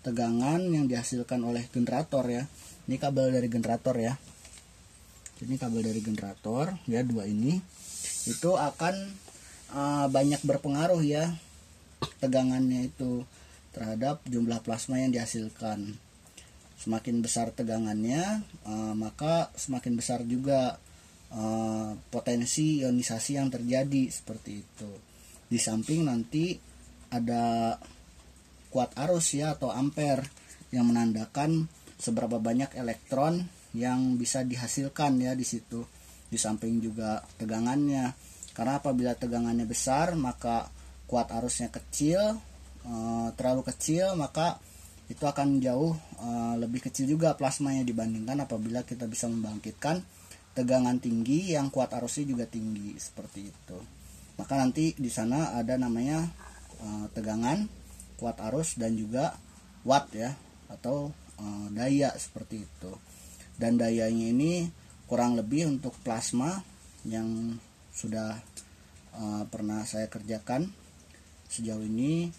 tegangan yang dihasilkan oleh generator ya. Ini kabel dari generator ya. Ini kabel dari generator ya, dua ini itu akan banyak berpengaruh ya tegangannya itu terhadap jumlah plasma yang dihasilkan. Semakin besar tegangannya, maka semakin besar juga potensi ionisasi yang terjadi seperti itu. Di samping nanti ada kuat arus ya atau ampere yang menandakan seberapa banyak elektron yang bisa dihasilkan ya di situ. Di samping juga tegangannya. Karena apabila tegangannya besar, maka kuat arusnya kecil, terlalu kecil, maka itu akan jauh lebih kecil juga plasmanya dibandingkan apabila kita bisa membangkitkan tegangan tinggi yang kuat arusnya juga tinggi seperti itu. Maka nanti di sana ada namanya tegangan, kuat arus dan juga watt ya atau daya seperti itu. Dan dayanya ini kurang lebih untuk plasma yang sudah pernah saya kerjakan sejauh ini,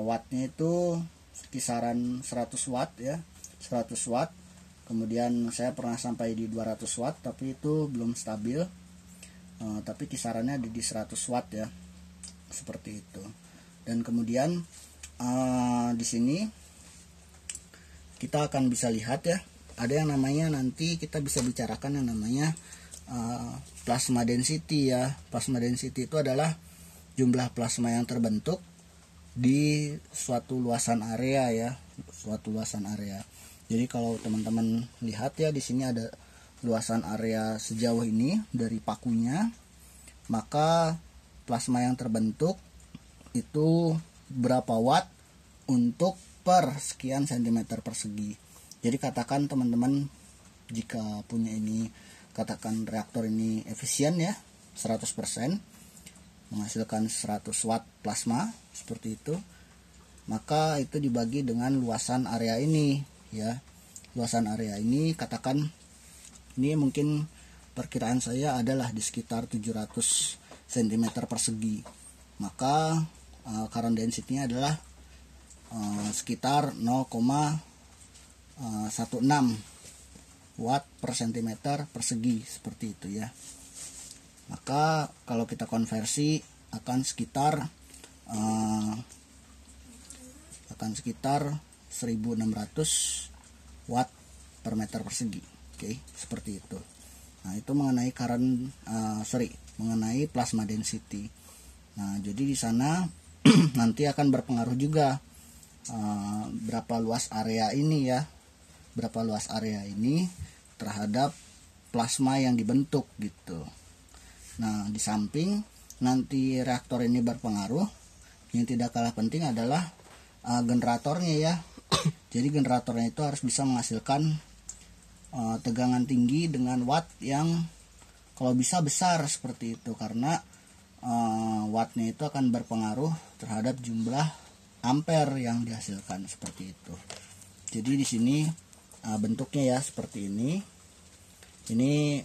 wattnya itu kisaran 100 watt ya, 100 watt. Kemudian saya pernah sampai di 200 watt tapi itu belum stabil, tapi kisarannya ada di 100 watt ya, seperti itu. Dan kemudian di sini kita akan bisa lihat ya, ada yang namanya, nanti kita bisa bicarakan yang namanya plasma density ya. Plasma density itu adalah jumlah plasma yang terbentuk di suatu luasan area ya, suatu luasan area. Jadi kalau teman-teman lihat ya, di sini ada luasan area sejauh ini dari pakunya, maka plasma yang terbentuk itu berapa watt untuk per sekian sentimeter persegi. Jadi katakan teman-teman jika punya ini, katakan reaktor ini efisien ya 100%, menghasilkan 100 watt plasma seperti itu, maka itu dibagi dengan luasan area ini ya. Luasan area ini katakan ini mungkin perkiraan saya adalah di sekitar 700 cm persegi, maka current density-nya adalah sekitar 0,16 watt per centimeter persegi seperti itu ya. Maka kalau kita konversi akan sekitar 1600 watt per meter persegi. Oke, seperti itu. Nah, itu mengenai mengenai plasma density. Nah, jadi di sana nanti akan berpengaruh juga berapa luas area ini ya, berapa luas area ini terhadap plasma yang dibentuk gitu. Nah, di samping nanti reaktor ini berpengaruh, yang tidak kalah penting adalah generatornya ya. Jadi generatornya itu harus bisa menghasilkan tegangan tinggi dengan watt yang kalau bisa besar seperti itu, karena wattnya itu akan berpengaruh terhadap jumlah ampere yang dihasilkan seperti itu. Jadi di sini bentuknya ya seperti ini. Ini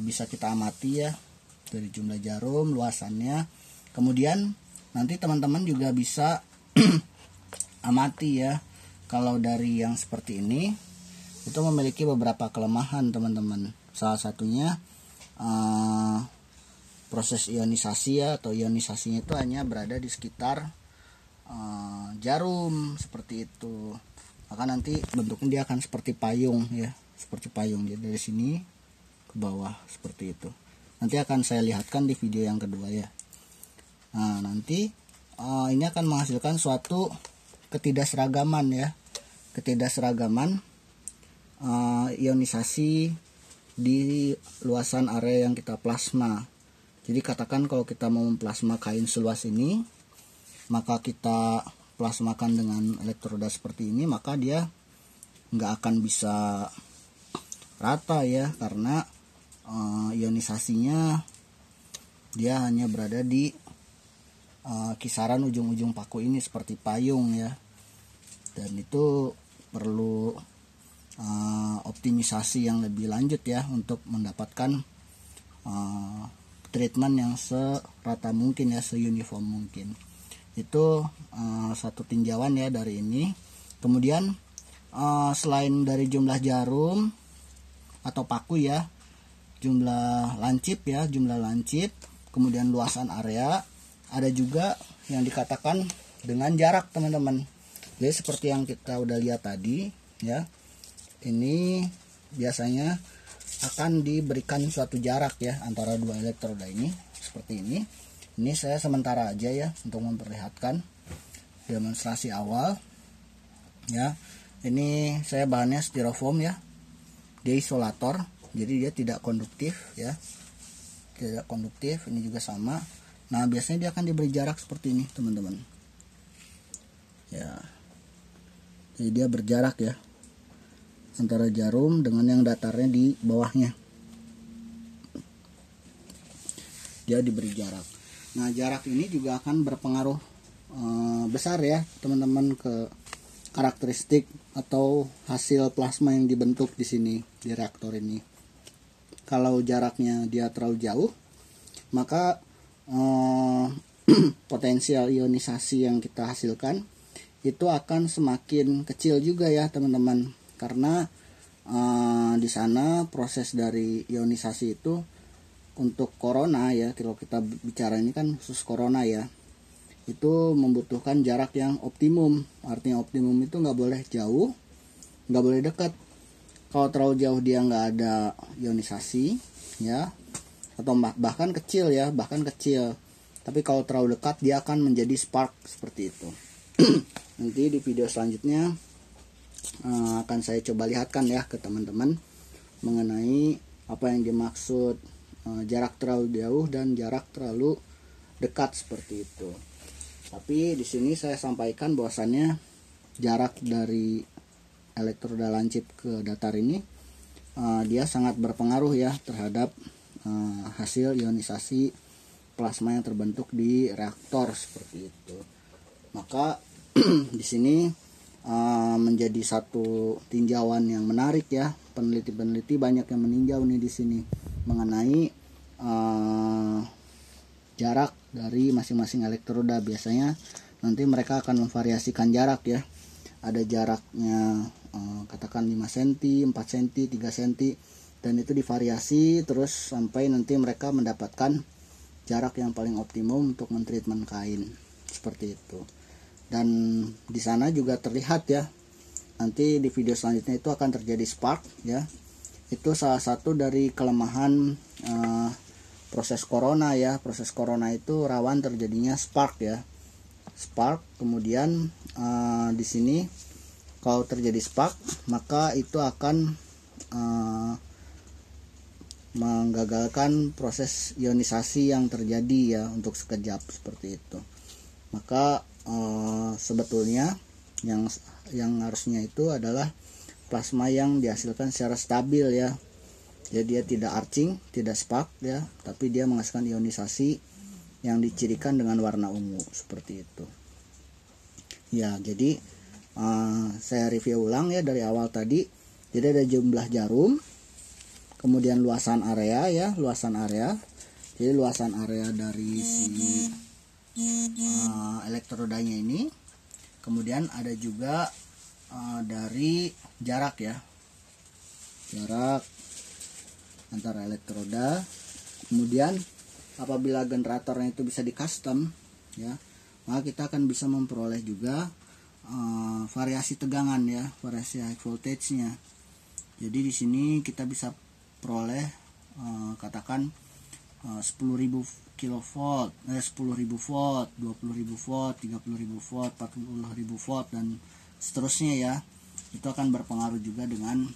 bisa kita amati ya dari jumlah jarum, luasannya. Kemudian nanti teman-teman juga bisa amati ya, kalau dari yang seperti ini itu memiliki beberapa kelemahan teman-teman. Salah satunya proses ionisasi ya, atau ionisasinya itu hanya berada di sekitar jarum seperti itu. Maka nanti bentuknya dia akan seperti payung ya, seperti payung. Jadi dari sini ke bawah seperti itu. Nanti akan saya lihatkan di video yang kedua ya. Nah, nanti ini akan menghasilkan suatu ketidakseragaman ya, ketidakseragaman ionisasi di luasan area yang kita plasma. Jadi katakan kalau kita mau memplasma kain seluas ini, maka kita plasmakan dengan elektroda seperti ini, maka dia nggak akan bisa rata ya, karena ionisasinya dia hanya berada di kisaran ujung-ujung paku ini seperti payung ya. Dan itu perlu optimisasi yang lebih lanjut ya untuk mendapatkan treatment yang serata mungkin ya, seuniform mungkin. Itu satu tinjauan ya dari ini. Kemudian selain dari jumlah jarum atau paku ya, jumlah lancip ya, jumlah lancip, kemudian luasan area, ada juga yang dikatakan dengan jarak teman-teman. Jadi seperti yang kita udah lihat tadi ya, ini biasanya akan diberikan suatu jarak ya antara dua elektroda ini seperti ini. Ini saya sementara aja ya untuk memperlihatkan demonstrasi awal ya. Ini saya bahannya styrofoam ya, dia isolator, jadi dia tidak konduktif ya, tidak konduktif. Ini juga sama. Nah biasanya dia akan diberi jarak seperti ini teman-teman ya, jadi dia berjarak ya antara jarum dengan yang datarnya di bawahnya, dia diberi jarak. Nah jarak ini juga akan berpengaruh besar ya teman-teman ke karakteristik atau hasil plasma yang dibentuk di sini di reaktor ini. Kalau jaraknya dia terlalu jauh, maka potensial ionisasi yang kita hasilkan itu akan semakin kecil juga ya teman-teman, karena di sana proses dari ionisasi itu untuk corona ya, kalau kita bicara ini kan khusus corona ya, itu membutuhkan jarak yang optimum. Artinya optimum itu nggak boleh jauh, nggak boleh dekat. Kalau terlalu jauh dia nggak ada ionisasi ya, atau bahkan kecil ya, bahkan kecil. Tapi kalau terlalu dekat dia akan menjadi spark seperti itu. Nanti di video selanjutnya akan saya coba lihatkan ya ke teman-teman mengenai apa yang dimaksud jarak terlalu jauh dan jarak terlalu dekat seperti itu. Tapi di sini saya sampaikan bahwasannya jarak dari elektroda lancip ke datar ini dia sangat berpengaruh ya terhadap hasil ionisasi plasma yang terbentuk di reaktor seperti itu. Maka di sini menjadi satu tinjauan yang menarik ya. Peneliti-peneliti banyak yang meninjau nih di sini mengenai jarak dari masing-masing elektroda. Biasanya nanti mereka akan memvariasikan jarak ya. Ada jaraknya katakan 5 cm, 4 cm, 3 cm, dan itu divariasi terus sampai nanti mereka mendapatkan jarak yang paling optimum untuk mentreatment kain seperti itu. Dan di sana juga terlihat ya, nanti di video selanjutnya itu akan terjadi spark ya. Itu salah satu dari kelemahan proses corona ya. Proses corona itu rawan terjadinya spark ya, spark. Kemudian di sini kalau terjadi spark maka itu akan menggagalkan proses ionisasi yang terjadi ya untuk sekejap seperti itu. Maka sebetulnya yang harusnya itu adalah plasma yang dihasilkan secara stabil ya. Jadi dia tidak arcing, tidak spark ya, tapi dia menghasilkan ionisasi yang dicirikan dengan warna ungu seperti itu. Ya, jadi saya review ulang ya dari awal tadi. Jadi ada jumlah jarum, kemudian luasan area ya, luasan area. Jadi luasan area dari si elektrodanya ini. Kemudian ada juga dari jarak ya, jarak antara elektroda. Kemudian apabila generatornya itu bisa di custom ya, maka kita akan bisa memperoleh juga variasi tegangan ya, variasi high voltage nya. Jadi di sini kita bisa peroleh katakan 10.000 kilovolt, 10.000 volt, 20.000 volt, 30.000 volt, 40.000 volt, dan seterusnya ya. Itu akan berpengaruh juga dengan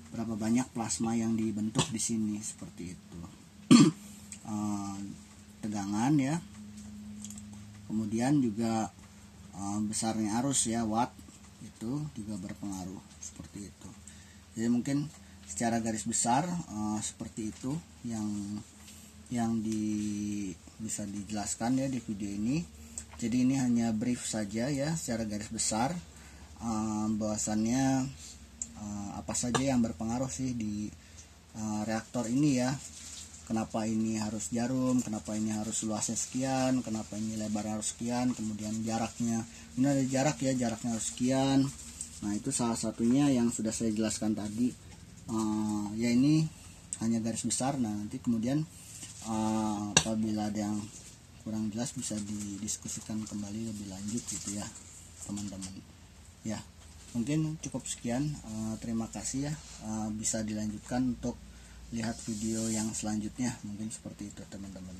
berapa banyak plasma yang dibentuk di sini seperti itu. Tegangan ya, kemudian juga besarnya arus ya, watt, itu juga berpengaruh seperti itu. Jadi mungkin secara garis besar seperti itu yang bisa dijelaskan ya di video ini. Jadi ini hanya brief saja ya secara garis besar bahwasannya apa saja yang berpengaruh sih di reaktor ini ya. kenapa ini harus jarum, kenapa ini harus luasnya sekian, kenapa ini lebar harus sekian, kemudian jaraknya, ini ada jarak ya, jaraknya harus sekian. Nah itu salah satunya yang sudah saya jelaskan tadi. Ya ini hanya garis besar. Nah nanti kemudian apabila ada yang kurang jelas bisa didiskusikan kembali lebih lanjut gitu ya teman-teman. Ya mungkin cukup sekian. Terima kasih ya. Bisa dilanjutkan untuk lihat video yang selanjutnya, mungkin seperti itu teman-teman.